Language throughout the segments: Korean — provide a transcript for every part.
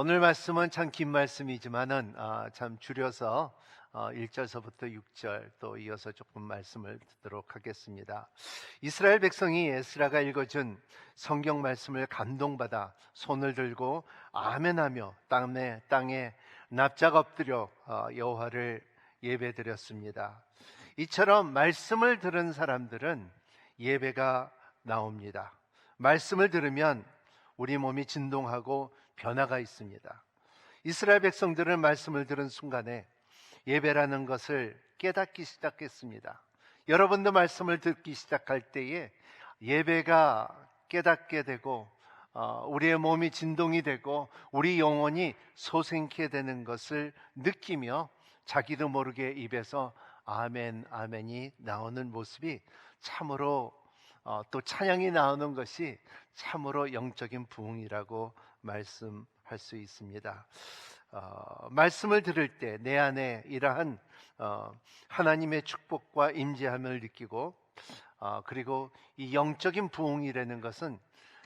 오늘 말씀은 참 긴 말씀이지만은 참 줄여서 1절서부터 6절 또 이어서 조금 말씀을 듣도록 하겠습니다. 이스라엘 백성이 에스라가 읽어준 성경 말씀을 감동받아 손을 들고 아멘하며 땅에 납작 엎드려 여호와를 예배드렸습니다. 이처럼 말씀을 들은 사람들은 예배가 나옵니다. 말씀을 들으면 우리 몸이 진동하고 변화가 있습니다. 이스라엘 백성들은 말씀을 들은 순간에 예배라는 것을 깨닫기 시작했습니다. 여러분도 말씀을 듣기 시작할 때에 예배가 깨닫게 되고 우리의 몸이 진동이 되고 우리 영혼이 솟게 되는 것을 느끼며 자기도 모르게 입에서 아멘 아멘이 나오는 모습이 참으로 또 찬양이 나오는 것이 참으로 영적인 부흥이라고 말씀할 수 있습니다. 말씀을 들을 때 내 안에 이러한 하나님의 축복과 임재함을 느끼고 그리고 이 영적인 부흥이라는 것은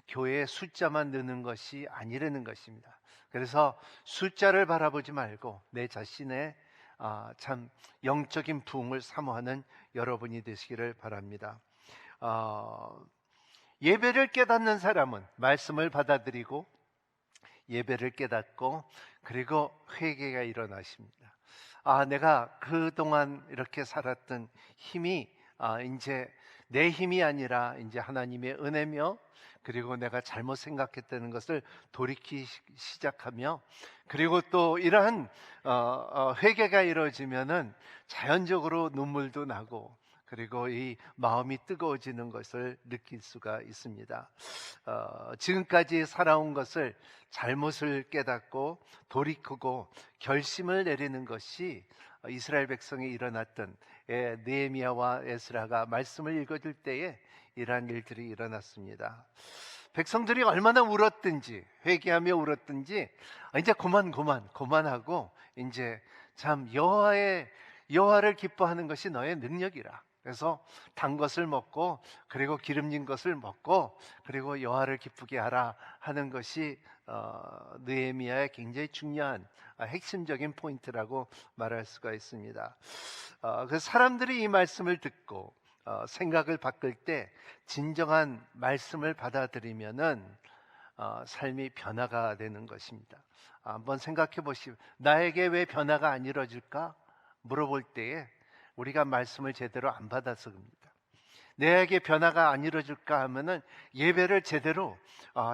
교회의 숫자만 느는 것이 아니라는 것입니다. 그래서 숫자를 바라보지 말고 내 자신의 참 영적인 부흥을 사모하는 여러분이 되시기를 바랍니다. 예배를 깨닫는 사람은 말씀을 받아들이고 예배를 깨닫고 그리고 회개가 일어나십니다. 내가 그동안 이렇게 살았던 힘이 이제 내 힘이 아니라 이제 하나님의 은혜며 그리고 내가 잘못 생각했다는 것을 돌이키기 시작하며 그리고 또 이러한 회개가 이루어지면은 자연적으로 눈물도 나고 그리고 이 마음이 뜨거워지는 것을 느낄 수가 있습니다. 지금까지 살아온 것을 잘못을 깨닫고 돌이키고 결심을 내리는 것이 이스라엘 백성이 일어났던 느헤미야와 에스라가 말씀을 읽어줄 때에 이러한 일들이 일어났습니다. 백성들이 얼마나 울었든지 회개하며 울었든지 이제 그만하고 이제 참 여호와를 기뻐하는 것이 너의 능력이라. 그래서 단 것을 먹고 그리고 기름진 것을 먹고 그리고 여호와를 기쁘게 하라 하는 것이 느헤미야의 굉장히 중요한 핵심적인 포인트라고 말할 수가 있습니다. 그 사람들이 이 말씀을 듣고 생각을 바꿀 때 진정한 말씀을 받아들이면은 삶이 변화가 되는 것입니다. 한번 생각해 보시면 나에게 왜 변화가 안 이루어질까 물어볼 때에 우리가 말씀을 제대로 안 받아서 그럽니다. 내게 변화가 안 이루어질까 하면은 예배를 제대로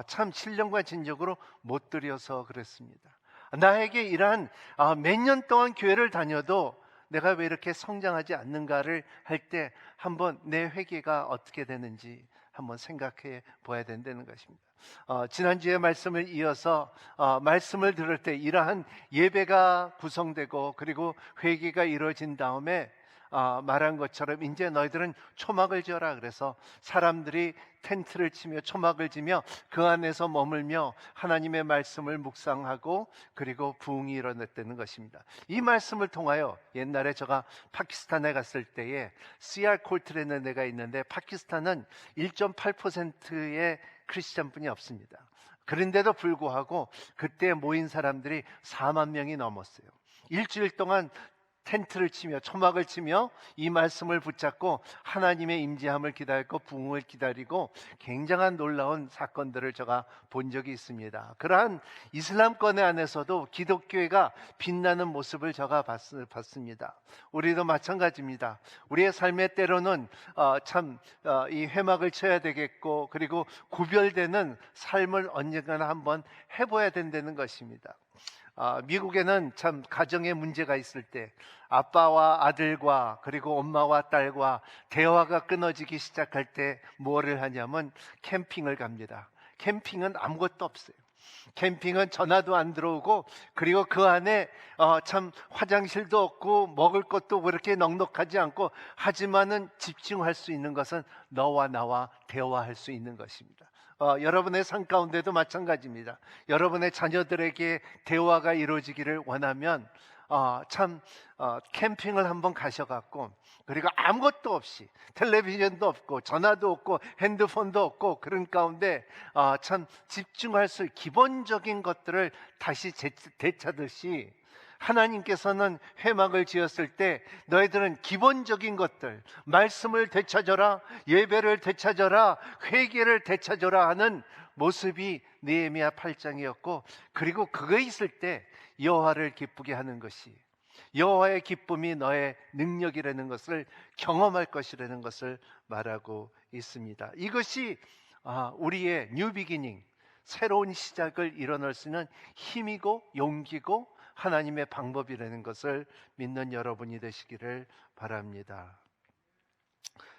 참 신령과 진정으로 못 드려서 그랬습니다. 나에게 이러한 몇 년 동안 교회를 다녀도 내가 왜 이렇게 성장하지 않는가를 할 때 한번 내 회개가 어떻게 되는지 한번 생각해 봐야 된다는 것입니다. 지난주에 말씀을 이어서 말씀을 들을 때 이러한 예배가 구성되고 그리고 회개가 이루어진 다음에 말한 것처럼 이제 너희들은 초막을 지어라. 그래서 사람들이 텐트를 치며 초막을 지며 그 안에서 머물며 하나님의 말씀을 묵상하고 그리고 부흥이 일어났다는 것입니다. 이 말씀을 통하여 옛날에 제가 파키스탄에 갔을 때에 CR 콜트라는 데가 있는데 파키스탄은 1.8%의 크리스찬뿐이 없습니다. 그런데도 불구하고 그때 모인 사람들이 4만 명이 넘었어요. 일주일 동안 텐트를 치며 초막을 치며 이 말씀을 붙잡고 하나님의 임재함을 기다리고 부흥을 기다리고 굉장한 놀라운 사건들을 제가 본 적이 있습니다. 그러한 이슬람권 안에서도 기독교회가 빛나는 모습을 제가 봤습니다. 우리도 마찬가지입니다. 우리의 삶의 때로는 참 이 회막을 쳐야 되겠고 그리고 구별되는 삶을 언젠가나 한번 해봐야 된다는 것입니다. 미국에는 참 가정에 문제가 있을 때 아빠와 아들과 그리고 엄마와 딸과 대화가 끊어지기 시작할 때 뭐를 하냐면 캠핑을 갑니다. 캠핑은 아무것도 없어요. 캠핑은 전화도 안 들어오고 그리고 그 안에 참 화장실도 없고 먹을 것도 그렇게 넉넉하지 않고 하지만은 집중할 수 있는 것은 너와 나와 대화할 수 있는 것입니다. 여러분의 삶 가운데도 마찬가지입니다. 여러분의 자녀들에게 대화가 이루어지기를 원하면 캠핑을 한번 가셔갖고, 그리고 아무것도 없이, 텔레비전도 없고 전화도 없고 핸드폰도 없고 그런 가운데 참 집중할 수 기본적인 것들을 다시 되찾듯이, 하나님께서는 회막을 지었을 때 너희들은 기본적인 것들, 말씀을 되찾아라, 예배를 되찾아라, 회개를 되찾아라 하는 모습이 느헤미야 8장이었고, 그리고 그거 있을 때 여호와를 기쁘게 하는 것이, 여호와의 기쁨이 너의 능력이라는 것을 경험할 것이라는 것을 말하고 있습니다. 이것이 우리의 뉴 비기닝, 새로운 시작을 일어날 수 있는 힘이고 용기고 하나님의 방법이라는 것을 믿는 여러분이 되시기를 바랍니다.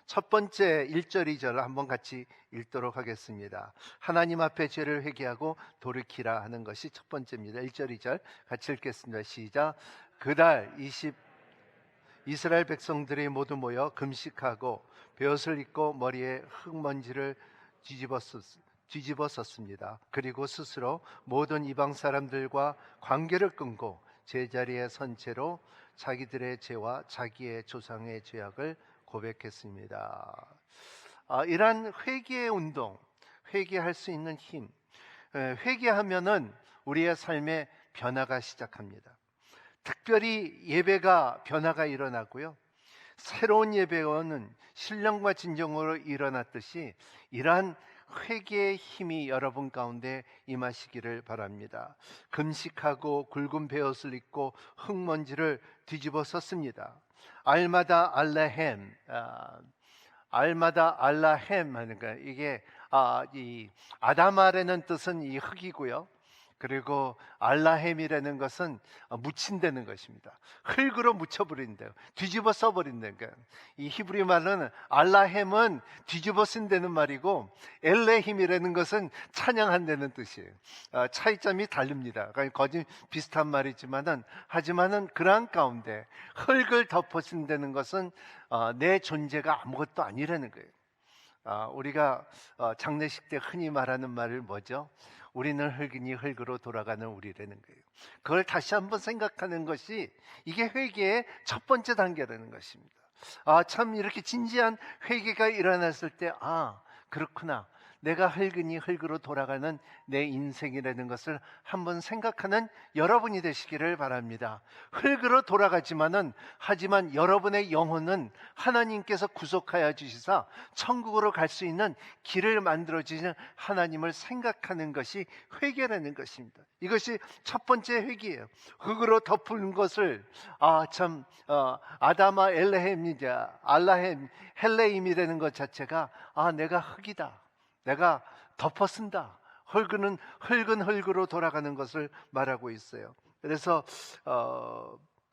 첫 번째 1절 2절 한번 같이 읽도록 하겠습니다. 하나님 앞에 죄를 회개하고 돌이키라 하는 것이 첫 번째입니다. 1절 2절 같이 읽겠습니다. 시작. 그달 이스라엘 백성들이 모두 모여 금식하고 베옷을 입고 머리에 흙먼지를 뒤집어 썼습니다. 그리고 스스로 모든 이방 사람들과 관계를 끊고 제자리에 선 채로 자기들의 죄와 자기의 조상의 죄악을 고백했습니다. 이러한 회개의 운동, 회개할 수 있는 힘, 회개하면은 우리의 삶에 변화가 시작합니다. 특별히 예배가 변화가 일어나고요, 새로운 예배원은 신령과 진정으로 일어났듯이 이러한 회개의 힘이 여러분 가운데 임하시기를 바랍니다. 금식하고 굵은 베옷을 입고 흙먼지를 뒤집어 썼습니다. 알마다 알라햄 하는 거예요. 이게 이 아담아라는 뜻은 이 흙이고요, 그리고 알라햄이라는 것은 묻힌다는 것입니다. 흙으로 묻혀버린대요. 뒤집어 써버린다는 거예요. 이 히브리 말로는 알라햄은 뒤집어 쓴다는 말이고, 엘레힘이라는 것은 찬양한다는 뜻이에요. 차이점이 다릅니다. 그러니까 거의 비슷한 말이지만은, 하지만은 그러한 가운데 흙을 덮어 쓴다는 것은 내 존재가 아무것도 아니라는 거예요. 우리가 장례식 때 흔히 말하는 말을 뭐죠? 우리는 흙이니 흙으로 돌아가는 우리라는 거예요. 그걸 다시 한번 생각하는 것이 이게 회개의 첫 번째 단계라는 것입니다. 참 이렇게 진지한 회개가 일어났을 때 그렇구나, 내가 흙이니 흙으로 돌아가는 내 인생이라는 것을 한번 생각하는 여러분이 되시기를 바랍니다. 흙으로 돌아가지만은, 하지만 여러분의 영혼은 하나님께서 구속하여 주시사 천국으로 갈 수 있는 길을 만들어 주시는 하나님을 생각하는 것이 회개라는 것입니다. 이것이 첫 번째 회개예요. 흙으로 덮은 것을 아다마 엘레헴이자 알라햄 헬레임이라는 것 자체가 내가 흙이다, 내가 덮어쓴다, 흙은 흙으로 돌아가는 것을 말하고 있어요. 그래서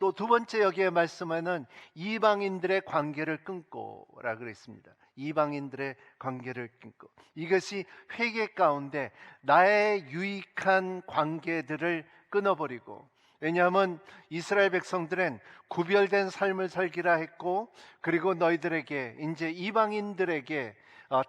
또 두 번째 여기에 말씀에는 이방인들의 관계를 끊고라 그랬습니다. 이방인들의 관계를 끊고, 이것이 회개 가운데 나의 유익한 관계들을 끊어버리고, 왜냐하면 이스라엘 백성들은 구별된 삶을 살기라 했고, 그리고 너희들에게 이제 이방인들에게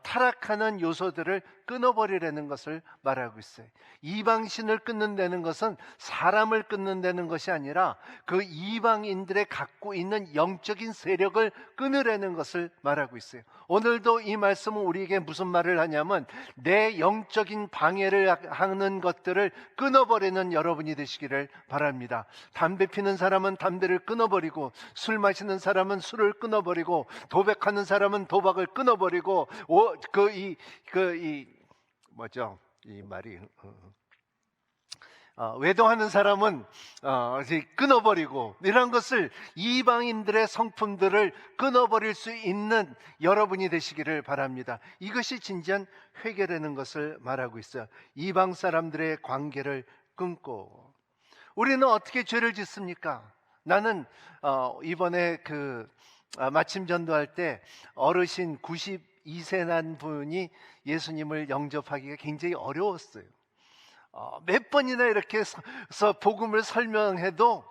타락하는 요소들을 끊어버리라는 것을 말하고 있어요. 이방신을 끊는다는 것은 사람을 끊는다는 것이 아니라 그 이방인들의 갖고 있는 영적인 세력을 끊으라는 것을 말하고 있어요. 오늘도 이 말씀은 우리에게 무슨 말을 하냐면, 내 영적인 방해를 하는 것들을 끊어버리는 여러분이 되시기를 바랍니다. 담배 피는 사람은 담배를 끊어버리고, 술 마시는 사람은 술을 끊어버리고, 도박하는 사람은 도박을 끊어버리고, 외도하는 사람은 끊어버리고, 이런 것을, 이방인들의 성품들을 끊어버릴 수 있는 여러분이 되시기를 바랍니다. 이것이 진지한 회개라는 것을 말하고 있어요. 이방 사람들의 관계를 끊고. 우리는 어떻게 죄를 짓습니까? 나는 이번에 마침 전도할 때 어르신 92세 난 분이 예수님을 영접하기가 굉장히 어려웠어요. 몇 번이나 이렇게 해서 복음을 설명해도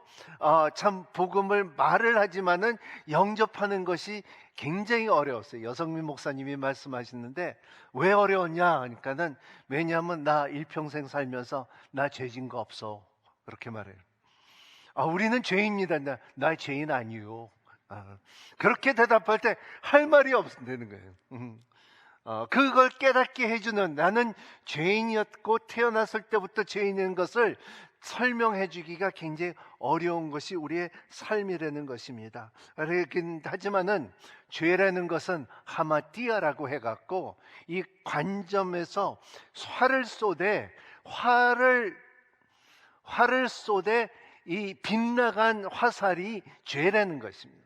참 복음을 말을 하지만은 영접하는 것이 굉장히 어려웠어요. 여성민 목사님이 말씀하시는데 왜 어려웠냐 하니까는 왜냐하면 나 일평생 살면서 나 죄진 거 없어 그렇게 말해요. 우리는 죄인입니다. 나 죄인 아니요. 그렇게 대답할 때 할 말이 없는 거예요. 그걸 깨닫게 해주는, 나는 죄인이었고 태어났을 때부터 죄인인 것을 설명해 주기가 굉장히 어려운 것이 우리의 삶이라는 것입니다. 하지만은 죄라는 것은 하마티아라고 해갖고 이 관점에서 활을 쏘되 이 빗나간 화살이 죄라는 것입니다.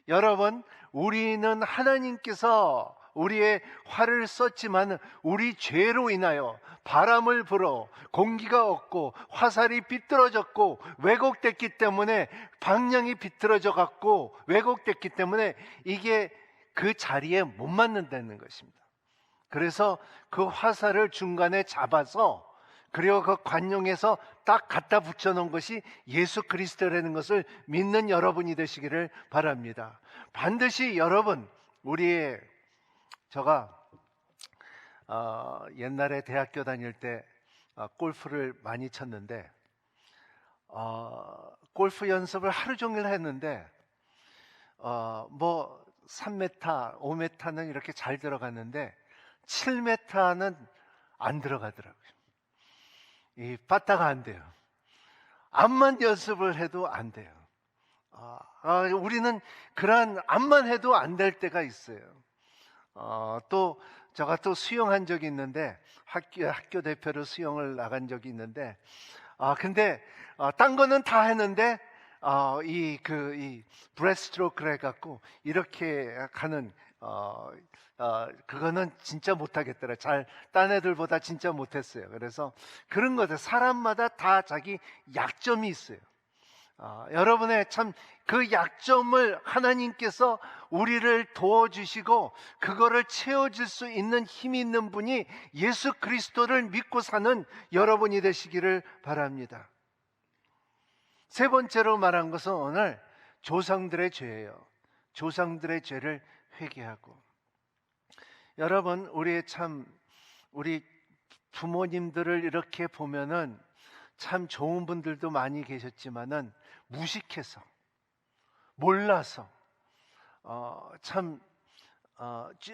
여러분, 우리는 하나님께서 우리의 활을 썼지만 우리 죄로 인하여 바람을 불어 공기가 없고 화살이 비뚤어졌고 왜곡됐기 때문에 방향이 비뚤어져 갖고 왜곡됐기 때문에 이게 그 자리에 못 맞는다는 것입니다. 그래서 그 화살을 중간에 잡아서 그리고 그 관용에서 딱 갖다 붙여놓은 것이 예수 그리스도라는 것을 믿는 여러분이 되시기를 바랍니다. 반드시 여러분, 제가 옛날에 대학교 다닐 때 골프를 많이 쳤는데 골프 연습을 하루 종일 했는데 뭐 3m, 5m는 이렇게 잘 들어갔는데 7m는 안 들어가더라고요. 이 빠따가 안 돼요. 암만 연습을 해도 안 돼요. 우리는 그러한 암만 해도 안 될 때가 있어요. 또 제가 또 수영한 적이 있는데 학교 대표로 수영을 나간 적이 있는데 근데 딴 거는 다 했는데 이 브레스트로크를 해갖고 이렇게 가는 그거는 진짜 못하겠더라. 딴 애들보다 진짜 못했어요. 그래서 그런 것들 사람마다 다 자기 약점이 있어요. 여러분의 참 그 약점을 하나님께서 우리를 도와주시고 그거를 채워줄 수 있는 힘이 있는 분이 예수 그리스도를 믿고 사는 여러분이 되시기를 바랍니다. 세 번째로 말한 것은 오늘 조상들의 죄예요. 조상들의 죄를 회개하고. 여러분, 우리 부모님들을 이렇게 보면은 참 좋은 분들도 많이 계셨지만은 무식해서 몰라서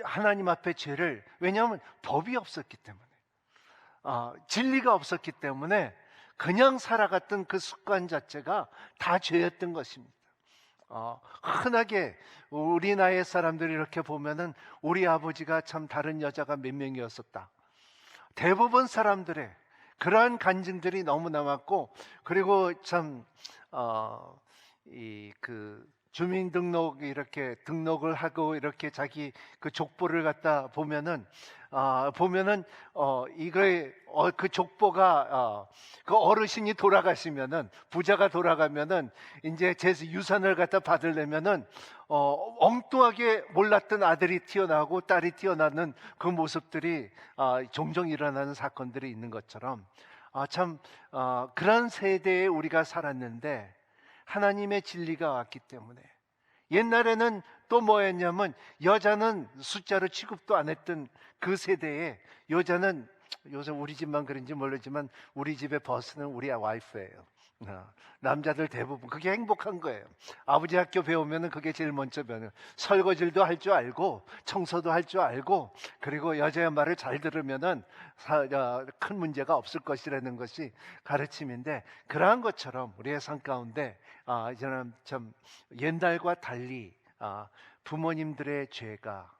하나님 앞에 죄를, 왜냐하면 법이 없었기 때문에 진리가 없었기 때문에 그냥 살아갔던 그 습관 자체가 다 죄였던 것입니다. 흔하게 우리 나이의 사람들이 이렇게 보면은 우리 아버지가 참 다른 여자가 몇 명이었었다. 대부분 사람들의 그러한 간증들이 너무 남았고, 그리고 주민등록 이렇게 등록을 하고 이렇게 자기 그 족보를 갖다 보면은 이거에 그 족보가 그 어르신이 돌아가시면은, 부자가 돌아가면은 이제 제 유산을 갖다 받으려면은 엉뚱하게 몰랐던 아들이 튀어나오고 딸이 튀어나오는 그 모습들이 종종 일어나는 사건들이 있는 것처럼 그런 세대에 우리가 살았는데 하나님의 진리가 왔기 때문에, 옛날에는 또 뭐였냐면 여자는 숫자로 취급도 안 했던 그 세대에 여자는, 요즘 우리 집만 그런지 모르지만 우리 집의 버스는 우리 와이프예요. 남자들 대부분 그게 행복한 거예요. 아버지 학교 배우면은 그게 제일 먼저 배워요. 설거지도 할 줄 알고 청소도 할 줄 알고, 그리고 여자의 말을 잘 들으면은 큰 문제가 없을 것이라는 것이 가르침인데, 그러한 것처럼 우리의 삶 가운데 이제는 참 옛날과 달리 부모님들의 죄가,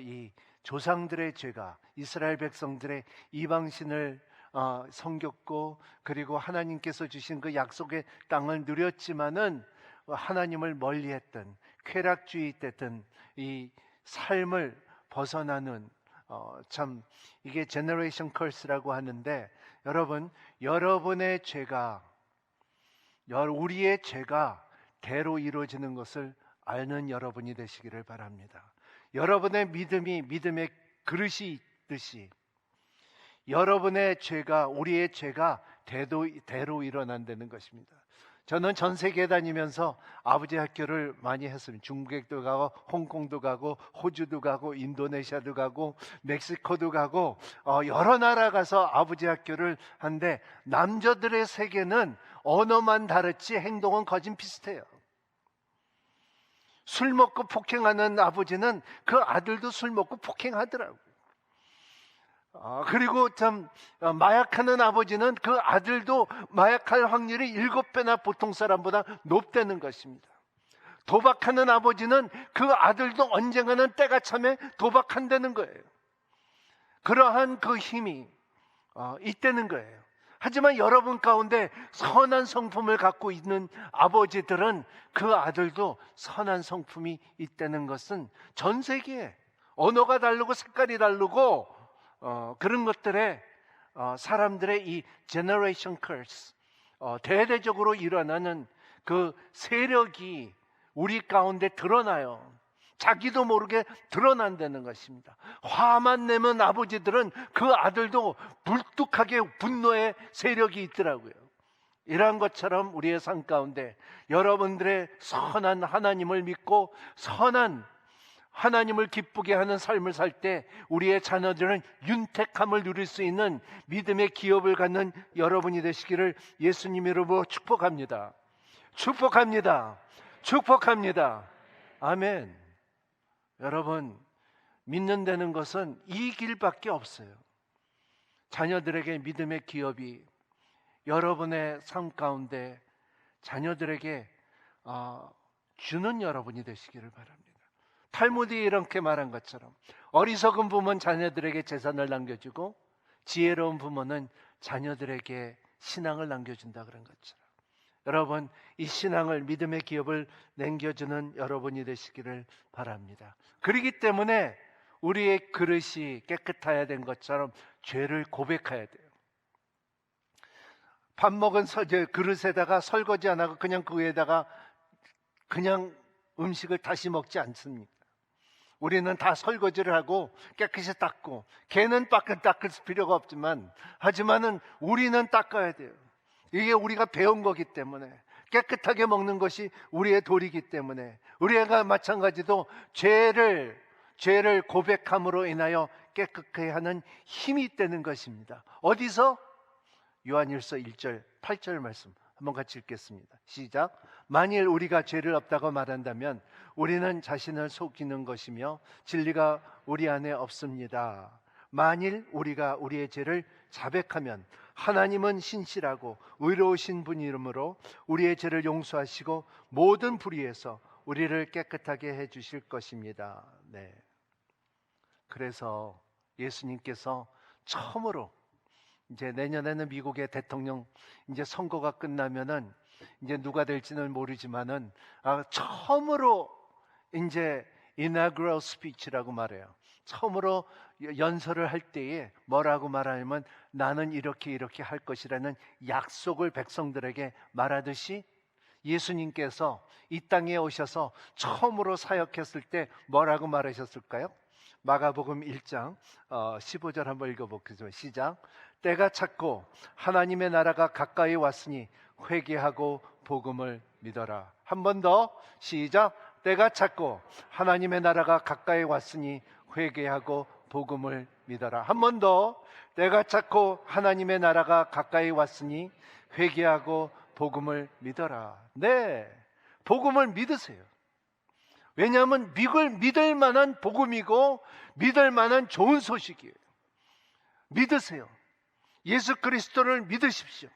이 조상들의 죄가, 이스라엘 백성들의 이방신을 섬겼고, 그리고 하나님께서 주신 그 약속의 땅을 누렸지만은 하나님을 멀리했던, 쾌락주의 때던 이 삶을 벗어나는 이게 제너레이션 커스라고 하는데, 여러분, 여러분의 죄가, 우리의 죄가 대로 이루어지는 것을 아는 여러분이 되시기를 바랍니다. 여러분의 믿음이 믿음의 그릇이 있듯이 여러분의 죄가, 우리의 죄가 대로 일어난다는 것입니다. 저는 전 세계 다니면서 아버지 학교를 많이 했습니다. 중국도 가고 홍콩도 가고 호주도 가고 인도네시아도 가고 멕시코도 가고 여러 나라 가서 아버지 학교를 한데, 남자들의 세계는 언어만 다르지 행동은 거진 비슷해요. 술 먹고 폭행하는 아버지는 그 아들도 술 먹고 폭행하더라고요. 그리고 마약하는 아버지는 그 아들도 마약할 확률이 7배나 보통 사람보다 높다는 것입니다. 도박하는 아버지는 그 아들도 언젠가는 때가 차면 도박한다는 거예요. 그러한 그 힘이 있다는 거예요. 하지만 여러분 가운데 선한 성품을 갖고 있는 아버지들은 그 아들도 선한 성품이 있다는 것은 전 세계에 언어가 다르고 색깔이 다르고 그런 것들에 사람들의 이 generation curse, 대대적으로 일어나는 그 세력이 우리 가운데 드러나요. 자기도 모르게 드러난다는 것입니다. 화만 내면 아버지들은 그 아들도 불뚝하게 분노의 세력이 있더라고요. 이러한 것처럼 우리의 삶 가운데 여러분들의 선한 하나님을 믿고 선한 하나님을 기쁘게 하는 삶을 살 때 우리의 자녀들은 윤택함을 누릴 수 있는 믿음의 기업을 갖는 여러분이 되시기를 예수님 이름으로 축복합니다. 축복합니다. 축복합니다. 아멘. 여러분, 믿는다는 것은 이 길밖에 없어요. 자녀들에게 믿음의 기업이 여러분의 삶 가운데 자녀들에게 주는 여러분이 되시기를 바랍니다. 탈무드에 이렇게 말한 것처럼 어리석은 부모는 자녀들에게 재산을 남겨주고 지혜로운 부모는 자녀들에게 신앙을 남겨준다 그런 것처럼, 여러분, 이 신앙을, 믿음의 기업을 남겨주는 여러분이 되시기를 바랍니다. 그렇기 때문에 우리의 그릇이 깨끗해야 된 것처럼 죄를 고백해야 돼요. 밥 먹은 그릇에다가 설거지 안 하고 그냥 그 위에다가 그냥 음식을 다시 먹지 않습니다. 우리는 다 설거지를 하고 깨끗이 닦고, 걔는 닦을 필요가 없지만, 하지만은 우리는 닦아야 돼요. 이게 우리가 배운 거기 때문에, 깨끗하게 먹는 것이 우리의 도리이기 때문에, 우리가 마찬가지도 죄를 고백함으로 인하여 깨끗하게 하는 힘이 있다는 것입니다. 어디서? 요한일서 1절 8절 말씀 한번 같이 읽겠습니다. 시작. 만일 우리가 죄를 없다고 말한다면 우리는 자신을 속이는 것이며 진리가 우리 안에 없습니다. 만일 우리가 우리의 죄를 자백하면 하나님은 신실하고 의로우신 분이므로 우리의 죄를 용서하시고 모든 불의에서 우리를 깨끗하게 해주실 것입니다. 네. 그래서 예수님께서 처음으로, 이제 내년에는 미국의 대통령 이제 선거가 끝나면은 이제 누가 될지는 모르지만은 처음으로 이제 inaugural speech라고 말해요. 처음으로 연설을 할 때에 뭐라고 말하냐면 나는 이렇게 할 것이라는 약속을 백성들에게 말하듯이 예수님께서 이 땅에 오셔서 처음으로 사역했을 때 뭐라고 말하셨을까요? 마가복음 1장 15절 한번 읽어보겠습니다. 시작. 때가 찼고 하나님의 나라가 가까이 왔으니 회개하고 복음을 믿어라. 한 번 더. 시작. 때가 찼고 하나님의 나라가 가까이 왔으니 회개하고 복음을 믿어라. 한 번 더. 때가 찼고 하나님의 나라가 가까이 왔으니 회개하고 복음을 믿어라. 네, 복음을 믿으세요. 왜냐하면 믿을 만한 복음이고 믿을 만한 좋은 소식이에요. 믿으세요. 예수 그리스도를 믿으십시오.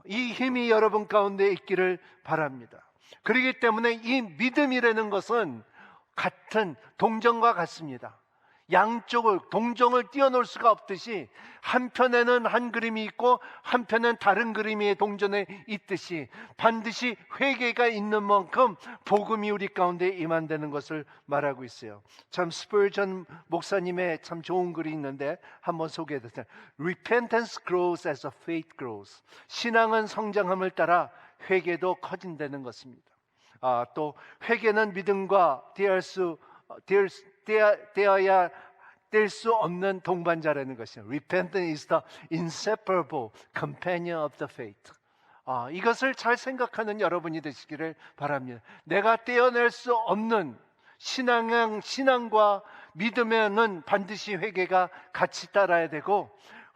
이 힘이 여러분 가운데 있기를 바랍니다. 그렇기 때문에 이 믿음이라는 것은 같은 동정과 같습니다. 양쪽을, 동정을 띄워놓을 수가 없듯이 한편에는 한 그림이 있고 한편은 다른 그림이 동전에 있듯이 반드시 회개가 있는 만큼 복음이 우리 가운데 임한다는 것을 말하고 있어요. 참 스펄전 목사님의 참 좋은 글이 있는데 한번 소개해드릴게요. Repentance grows as a faith grows. 신앙은 성장함을 따라 회개도 커진다는 것입니다. 또 회개는 믿음과 되어야 뗄 수 없는 동반자라는 것이에요. Repentance is the inseparable companion of the faith. 이것을 잘 생각하는 여러분이 되시기를 바랍니다. 내가 떼어낼 수 없는 신앙과 믿음에는 반드시 회개가 같이 따라야 되고,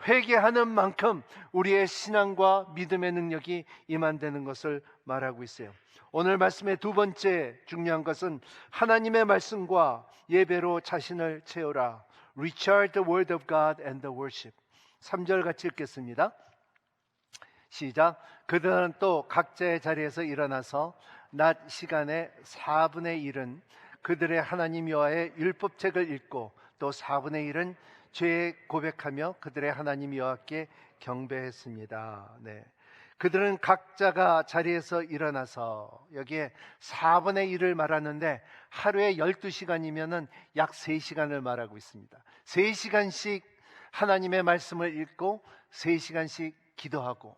회개하는 만큼 우리의 신앙과 믿음의 능력이 임한다는 것을 말하고 있어요. 오늘 말씀의 두 번째 중요한 것은 하나님의 말씀과 예배로 자신을 채우라. Recharge the word of God and the worship. 3절 같이 읽겠습니다. 시작. 그들은 또 각자의 자리에서 일어나서 낮 시간에 4분의 1은 그들의 하나님 여호와의 율법책을 읽고 또 4분의 1은 죄 고백하며 그들의 하나님 여호와께 경배했습니다. 네. 그들은 각자가 자리에서 일어나서, 여기에 4분의 1을 말하는데 하루에 12시간이면 약 3시간을 말하고 있습니다. 3시간씩 하나님의 말씀을 읽고 3시간씩 기도하고,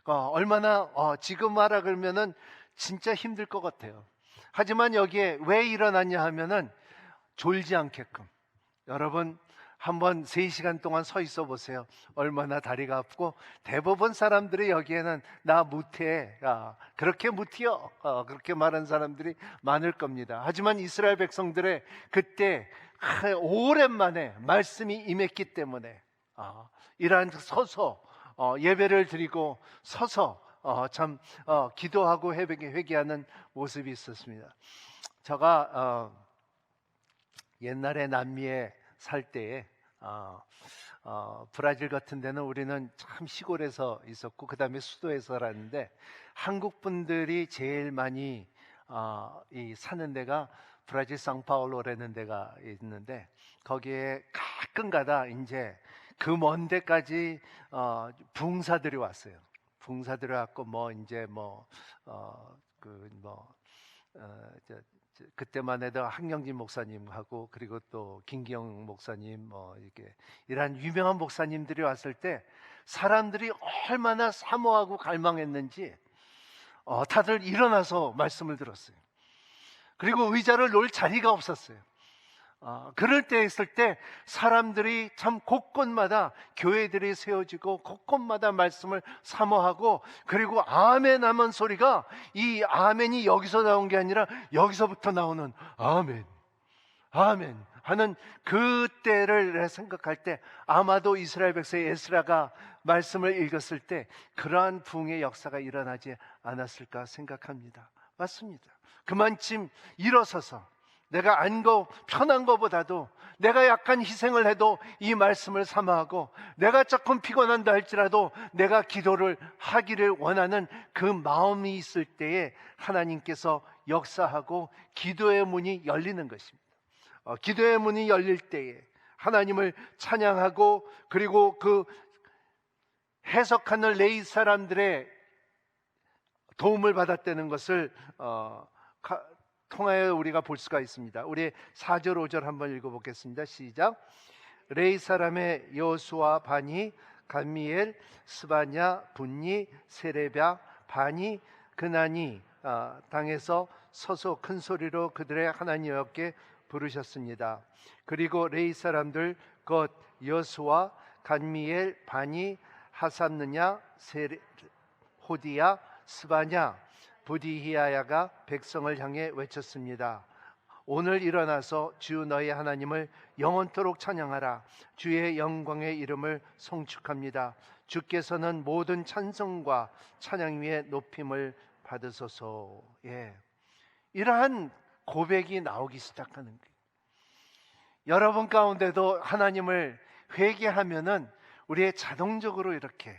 얼마나 지금 말하 그러면은 진짜 힘들 것 같아요. 하지만 여기에 왜 일어났냐 하면은 졸지 않게끔. 여러분 한번 3시간 동안 서 있어 보세요. 얼마나 다리가 아프고, 대부분 사람들이 여기에는 나 못해, 그렇게 못해요, 그렇게 말하는 사람들이 많을 겁니다. 하지만 이스라엘 백성들의 그때 오랜만에 말씀이 임했기 때문에 이러한 서서 예배를 드리고 서서 기도하고 회개하는 모습이 있었습니다. 제가 옛날에 남미에 살 때에 브라질 같은 데는 우리는 참 시골에서 있었고 그 다음에 수도에서 살았는데, 한국 분들이 제일 많이 사는 데가 브라질 상파울로라는 데가 있는데, 거기에 가끔가다 이제 그 먼 데까지 붕사들이 왔어요. 붕사들이 왔고 그때만 해도 한경진 목사님하고 그리고 또 김기영 목사님 이렇게 이런 유명한 목사님들이 왔을 때 사람들이 얼마나 사모하고 갈망했는지 다들 일어나서 말씀을 들었어요. 그리고 의자를 놓을 자리가 없었어요. 그럴 때 있을 때 사람들이 참 곳곳마다 교회들이 세워지고 곳곳마다 말씀을 사모하고, 그리고 아멘 하면 소리가, 이 아멘이 여기서 나온 게 아니라 여기서부터 나오는 아멘, 아멘 하는 그때를 생각할 때 아마도 이스라엘 백성 에스라가 말씀을 읽었을 때 그러한 부흥의 역사가 일어나지 않았을까 생각합니다. 맞습니다. 그만큼 일어서서 내가 편한 것보다도 내가 약간 희생을 해도 이 말씀을 사모하고, 내가 조금 피곤한다 할지라도 내가 기도를 하기를 원하는 그 마음이 있을 때에 하나님께서 역사하고 기도의 문이 열리는 것입니다. 기도의 문이 열릴 때에 하나님을 찬양하고, 그리고 그 해석하는 레위 사람들의 도움을 받았다는 것을 통하여 우리가 볼 수가 있습니다. 우리 4절 5절 한번 읽어보겠습니다. 시작. 레위 사람의 여호수아 바니 감미엘 스바냐 분니 세레랴 바니 그나니 당에서 서서 큰 소리로 그들의 하나님 여호와께 부르셨습니다. 그리고 레위 사람들 곧 여호수아 감미엘 바니 하삼느냐 호디야 스바냐 부디히야야가 백성을 향해 외쳤습니다. 오늘 일어나서 주 너희 하나님을 영원토록 찬양하라. 주의 영광의 이름을 송축합니다. 주께서는 모든 찬송과 찬양 위에 높임을 받으소서. 이러한 고백이 나오기 시작하는 거예요. 여러분 가운데도 하나님을 회개하면은 우리의 자동적으로 이렇게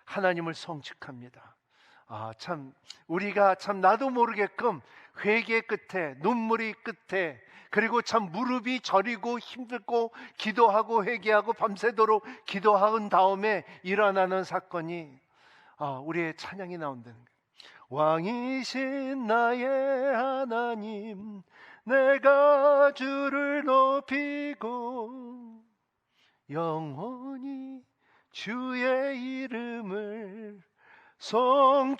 하나님을 송축합니다. 우리가 나도 모르게끔 회개 끝에, 눈물이 끝에, 그리고 무릎이 저리고 힘들고 기도하고 회개하고 밤새도록 기도한 다음에 일어나는 사건이 우리의 찬양이 나온다는 거예요. 왕이신 나의 하나님, 내가 주를 높이고 영원히 주의 이름을 송축하리이다.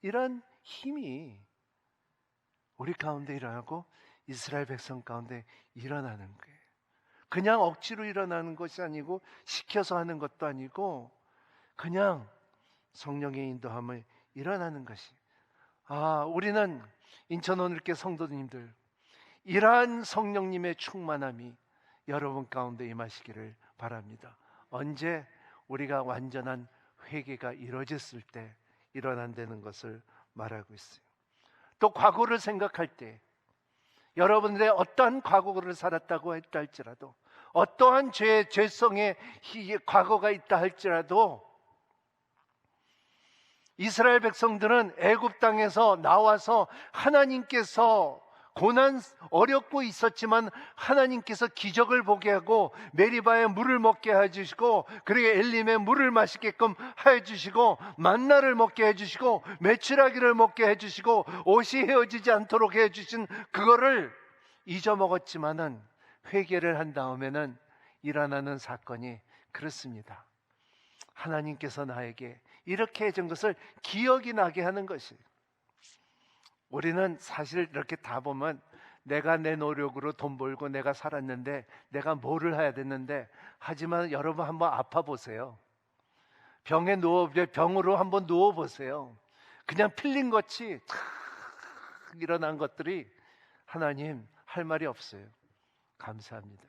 이런 힘이 우리 가운데 일어나고 이스라엘 백성 가운데 일어나는 거예요. 그냥 억지로 일어나는 것이 아니고 시켜서 하는 것도 아니고 그냥 성령의 인도함을 일어나는 것이. 우리는 인천오늘교 성도님들, 이러한 성령님의 충만함이 여러분 가운데 임하시기를 바랍니다. 언제? 우리가 완전한 회개가 이루어졌을 때 일어난다는 것을 말하고 있어요. 또 과거를 생각할 때, 여러분들의 어떠한 과거를 살았다고 했다 할지라도, 어떠한 죄성의 과거가 있다 할지라도, 이스라엘 백성들은 애굽 땅에서 나와서 하나님께서 고난 어렵고 있었지만 하나님께서 기적을 보게 하고 메리바에 물을 먹게 해주시고, 그리고 엘림에 물을 마시게끔 해주시고, 만나를 먹게 해주시고, 메추라기를 먹게 해주시고, 옷이 헤어지지 않도록 해주신 그거를 잊어먹었지만은 회개를 한 다음에는 일어나는 사건이 그렇습니다. 하나님께서 나에게 이렇게 해준 것을 기억이 나게 하는 것이. 우리는 사실 이렇게 다 보면 내가 내 노력으로 돈 벌고 내가 살았는데 내가 뭐를 해야 됐는데, 하지만 여러분 한번 아파 보세요. 병으로 한번 누워 보세요. 그냥 필린 것이 탁 일어난 것들이 하나님 할 말이 없어요. 감사합니다.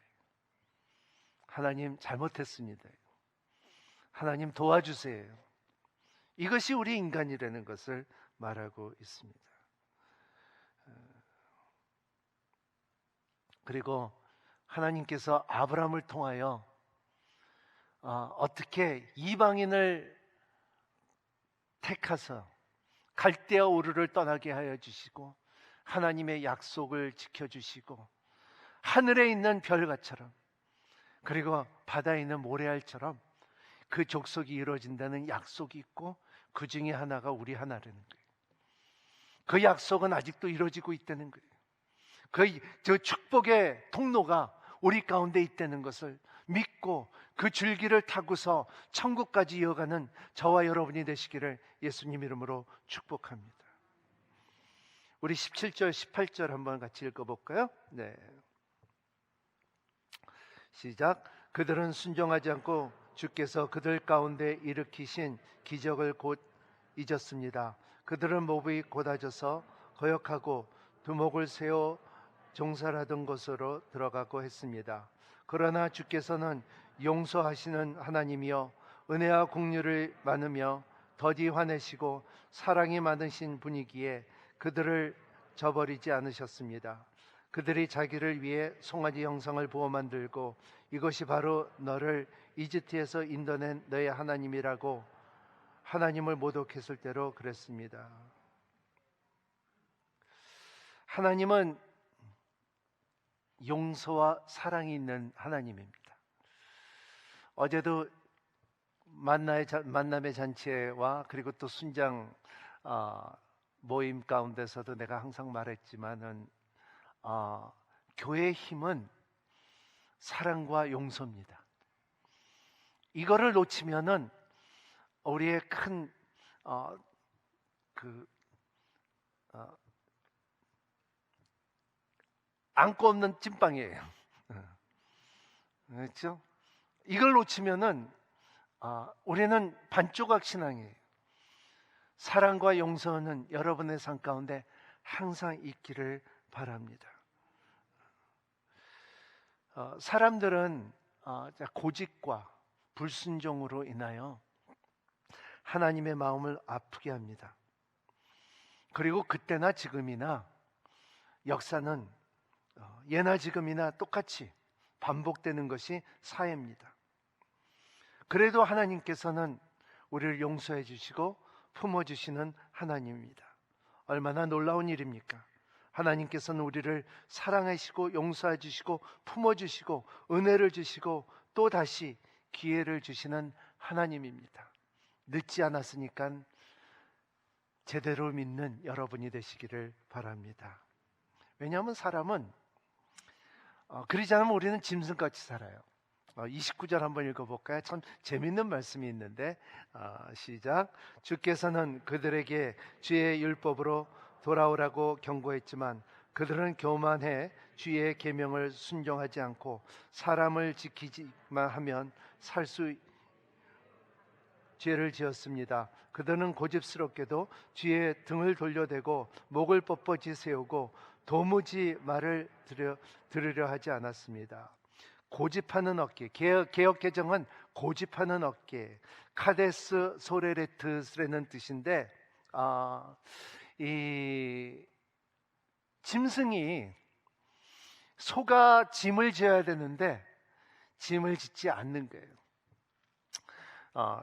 하나님 잘못했습니다. 하나님 도와주세요. 이것이 우리 인간이라는 것을 말하고 있습니다. 그리고 하나님께서 아브라함을 통하여 어떻게 이방인을 택하서 갈대아 우르를 떠나게 하여 주시고, 하나님의 약속을 지켜주시고, 하늘에 있는 별같처럼, 그리고 바다에 있는 모래알처럼 그 족속이 이루어진다는 약속이 있고, 그 중에 하나가 우리 하나라는 거예요. 그 약속은 아직도 이루어지고 있다는 거예요. 저 축복의 통로가 우리 가운데 있다는 것을 믿고 그 줄기를 타고서 천국까지 이어가는 저와 여러분이 되시기를 예수님 이름으로 축복합니다. 우리 17절 18절 한번 같이 읽어볼까요? 네, 시작. 그들은 순종하지 않고 주께서 그들 가운데 일으키신 기적을 곧 잊었습니다. 그들은 몸이 곧아져서 거역하고 두목을 세워 종살하던 곳으로 들어가고 했습니다. 그러나 주께서는 용서하시는 하나님이여 은혜와 긍휼을 많으며 더디 화내시고 사랑이 많으신 분이기에 그들을 저버리지 않으셨습니다. 그들이 자기를 위해 송아지 형상을 부어 만들고 이것이 바로 너를 이집트에서 인도낸 너의 하나님이라고 하나님을 모독했을 때로 그랬습니다. 하나님은 용서와 사랑이 있는 하나님입니다. 어제도 만남의 잔치와 그리고 또 순장 모임 가운데서도 내가 항상 말했지만은 교회의 힘은 사랑과 용서입니다. 이거를 놓치면은 우리의 큰 안고 없는 찐빵이에요. 그렇죠? 이걸 놓치면은 우리는 반조각 신앙이에요. 사랑과 용서는 여러분의 삶 가운데 항상 있기를 바랍니다. 사람들은 고집과 불순종으로 인하여 하나님의 마음을 아프게 합니다. 그리고 그때나 지금이나 역사는 예나 지금이나 똑같이 반복되는 것이 사회입니다. 그래도 하나님께서는 우리를 용서해 주시고 품어주시는 하나님입니다. 얼마나 놀라운 일입니까? 하나님께서는 우리를 사랑하시고 용서해 주시고 품어주시고 은혜를 주시고 또 다시 기회를 주시는 하나님입니다. 늦지 않았으니까 제대로 믿는 여러분이 되시기를 바랍니다. 왜냐하면 사람은 그러지 않으면 우리는 짐승같이 살아요. 29절 한번 읽어볼까요? 참 재밌는 말씀이 있는데 시작. 주께서는 그들에게 주의 율법으로 돌아오라고 경고했지만 그들은 교만해 주의 계명을 순종하지 않고 사람을 지키기만 하면 살 수 죄를 지었습니다. 그들은 고집스럽게도 주의 등을 돌려대고 목을 뻣뻣이 세우고 도무지 말을 들으려 하지 않았습니다. 고집하는 어깨, 개역 개정은 고집하는 어깨, 카데스 소레레트스라는 뜻인데, 이 짐승이 소가 짐을 져야 되는데 짐을 짓지 않는 거예요.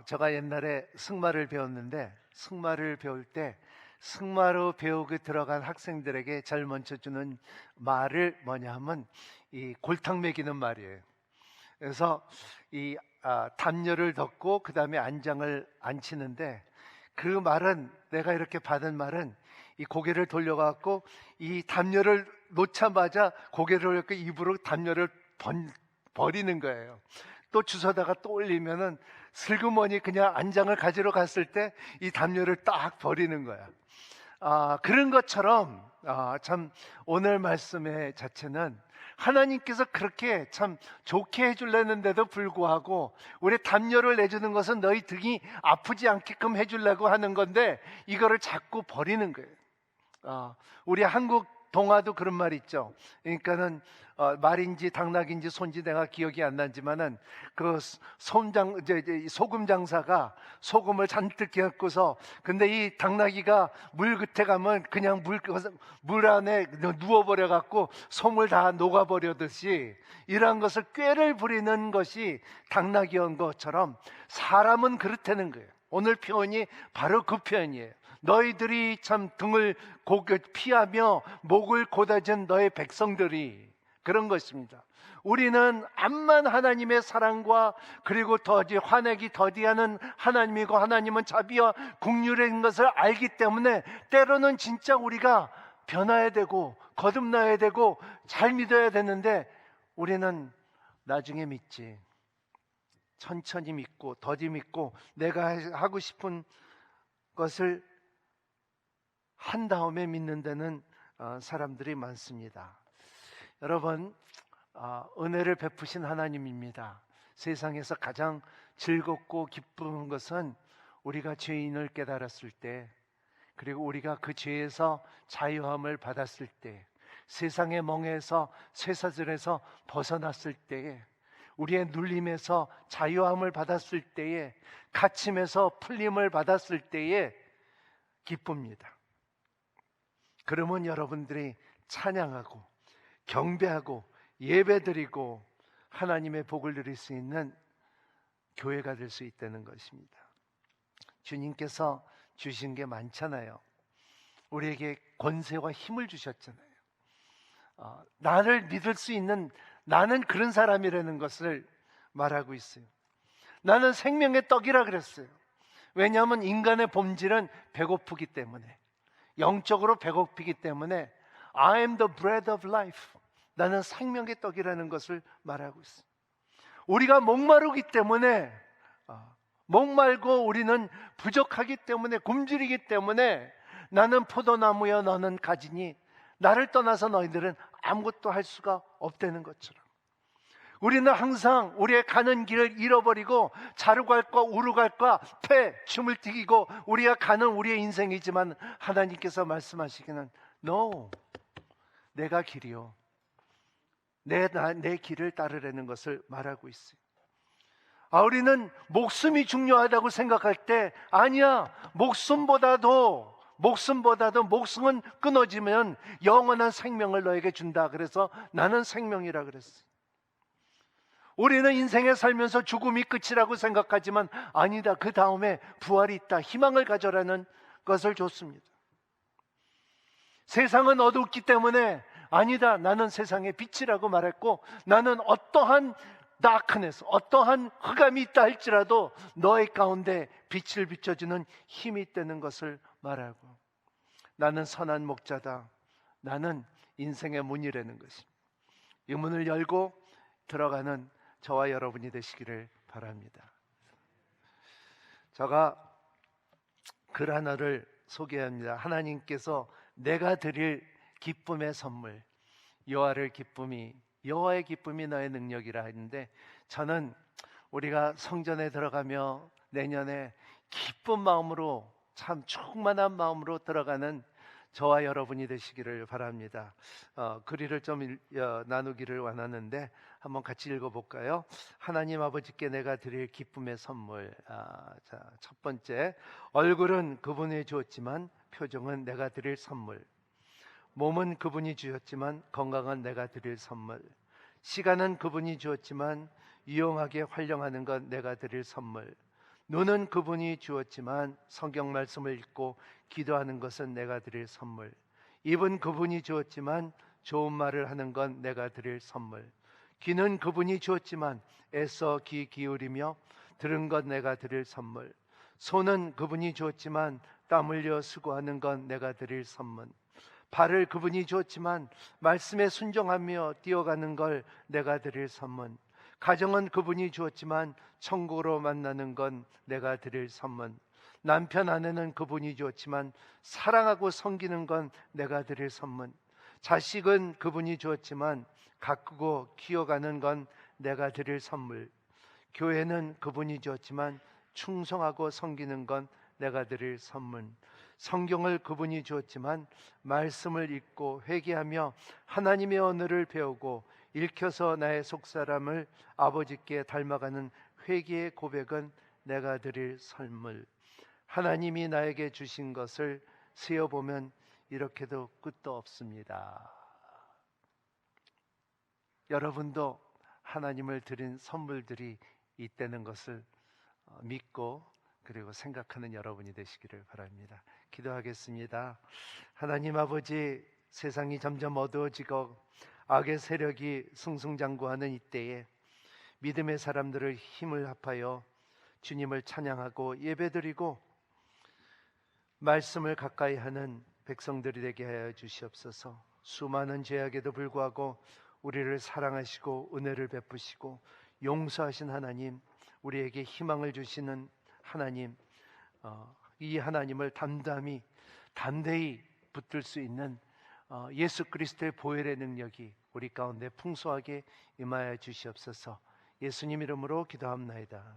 제가 옛날에 승마를 배웠는데 승마를 배울 때 승마로 배우고 들어간 학생들에게 제일 먼저 주는 말을 뭐냐 하면 이 골탕 먹이는 말이에요. 그래서 이 담요를 덮고 그 다음에 안장을 앉히는데 그 말은 내가 이렇게 받은 말은 이 고개를 돌려갖고 이 담요를 놓자마자 고개를 이렇게 입으로 담요를 버리는 거예요. 또 주워다가 또 올리면은 슬그머니 그냥 안장을 가지러 갔을 때 이 담요를 딱 버리는 거야. 그런 것처럼 참 오늘 말씀의 자체는 하나님께서 그렇게 참 좋게 해주려는데도 불구하고 우리 담요를 내주는 것은 너희 등이 아프지 않게끔 해주려고 하는 건데 이거를 자꾸 버리는 거예요. 우리 한국 동화도 그런 말 있죠. 그러니까는 말인지 당나귀인지 손지 내가 기억이 안 나지만은 그 소금 장사가 소금을 잔뜩 갖고서 근데 이 당나귀가 물 끝에 가면 그냥 물 안에 누워버려 갖고 솜을 다 녹아버려듯이 이러한 것을 꾀를 부리는 것이 당나귀인 것처럼 사람은 그렇다는 거예요. 오늘 표현이 바로 그 표현이에요. 너희들이 참 등을 피하며 목을 고다진 너의 백성들이 그런 것입니다. 우리는 암만 하나님의 사랑과 그리고 화내기 더디하는 하나님이고 하나님은 자비와 긍휼인 것을 알기 때문에 때로는 진짜 우리가 변화해야 되고 거듭나야 되고 잘 믿어야 되는데 우리는 나중에 믿지. 천천히 믿고 더디 믿고 내가 하고 싶은 것을 한 다음에 믿는 데는 사람들이 많습니다. 여러분, 은혜를 베푸신 하나님입니다. 세상에서 가장 즐겁고 기쁜 것은 우리가 죄인을 깨달았을 때, 그리고 우리가 그 죄에서 자유함을 받았을 때, 세상의 멍에서 쇠사슬에서 벗어났을 때에, 우리의 눌림에서 자유함을 받았을 때에, 갇힘에서 풀림을 받았을 때에 기쁩니다. 그러면 여러분들이 찬양하고 경배하고 예배드리고 하나님의 복을 누릴 수 있는 교회가 될 수 있다는 것입니다. 주님께서 주신 게 많잖아요. 우리에게 권세와 힘을 주셨잖아요. 나를 믿을 수 있는 나는 그런 사람이라는 것을 말하고 있어요. 나는 생명의 떡이라 그랬어요. 왜냐하면 인간의 본질은 배고프기 때문에, 영적으로 배고프기 때문에 I am the bread of life. 나는 생명의 떡이라는 것을 말하고 있어요. 우리가 목마르기 때문에, 목말고 우리는 부족하기 때문에, 굶주리기 때문에 나는 포도나무여 너는 가지니 나를 떠나서 너희들은 아무것도 할 수가 없다는 것처럼 우리는 항상 우리의 가는 길을 잃어버리고 자루갈과 우루갈과 춤을 튀기고 우리가 가는 우리의 인생이지만 하나님께서 말씀하시기는 No, 내가 길이요, 내 길을 따르라는 것을 말하고 있어요. 우리는 목숨이 중요하다고 생각할 때 아니야, 목숨보다도 목숨은 끊어지면 영원한 생명을 너에게 준다. 그래서 나는 생명이라 그랬어요. 우리는 인생에 살면서 죽음이 끝이라고 생각하지만 아니다, 그 다음에 부활이 있다, 희망을 가져라는 것을 줬습니다. 세상은 어둡기 때문에 아니다, 나는 세상의 빛이라고 말했고 나는 어떠한 다크네스, 어떠한 흑암이 있다 할지라도 너의 가운데 빛을 비춰주는 힘이 있다는 것을 말하고 나는 선한 목자다, 나는 인생의 문이라는 것입니다. 이 문을 열고 들어가는 저와 여러분이 되시기를 바랍니다. 제가 글 하나를 소개합니다. 하나님께서 내가 드릴 기쁨의 선물, 여호와의 기쁨이 너의 능력이라 했는데, 저는 우리가 성전에 들어가며 내년에 기쁜 마음으로, 참 충만한 마음으로 들어가는 저와 여러분이 되시기를 바랍니다. 글을 좀 나누기를 원하는데 한번 같이 읽어볼까요? 하나님 아버지께 내가 드릴 기쁨의 선물. 자, 첫 번째, 얼굴은 그분이 주었지만 표정은 내가 드릴 선물. 몸은 그분이 주셨지만 건강은 내가 드릴 선물. 시간은 그분이 주었지만 유용하게 활용하는 건 내가 드릴 선물. 눈은 그분이 주었지만 성경 말씀을 읽고 기도하는 것은 내가 드릴 선물. 입은 그분이 주었지만 좋은 말을 하는 건 내가 드릴 선물. 귀는 그분이 주었지만 애써 귀 기울이며 들은 건 내가 드릴 선물. 손은 그분이 주었지만 땀 흘려 수고하는 건 내가 드릴 선물. 발을 그분이 주었지만 말씀에 순종하며 뛰어가는 걸 내가 드릴 선물. 가정은 그분이 주었지만 천국으로 만나는 건 내가 드릴 선물. 남편 아내는 그분이 주었지만 사랑하고 섬기는 건 내가 드릴 선물. 자식은 그분이 주었지만 가꾸고 키워가는 건 내가 드릴 선물. 교회는 그분이 주었지만 충성하고 섬기는 건 내가 드릴 선물. 성경을 그분이 주었지만 말씀을 읽고 회개하며 하나님의 언어를 배우고 읽혀서 나의 속사람을 아버지께 닮아가는 회개의 고백은 내가 드릴 선물. 하나님이 나에게 주신 것을 세어보면 이렇게도 끝도 없습니다. 여러분도 하나님을 드린 선물들이 있다는 것을 믿고 그리고 생각하는 여러분이 되시기를 바랍니다. 기도하겠습니다. 하나님 아버지, 세상이 점점 어두워지고 악의 세력이 승승장구하는 이때에 믿음의 사람들을 힘을 합하여 주님을 찬양하고 예배드리고 말씀을 가까이 하는 백성들이 되게 하여 주시옵소서. 수많은 죄악에도 불구하고 우리를 사랑하시고 은혜를 베푸시고 용서하신 하나님, 우리에게 희망을 주시는 하나님, 이 하나님을 담대히 붙들 수 있는 예수 그리스도의 보혈의 능력이 우리 가운데 풍성하게 임하여 주시옵소서. 예수님 이름으로 기도합나이다.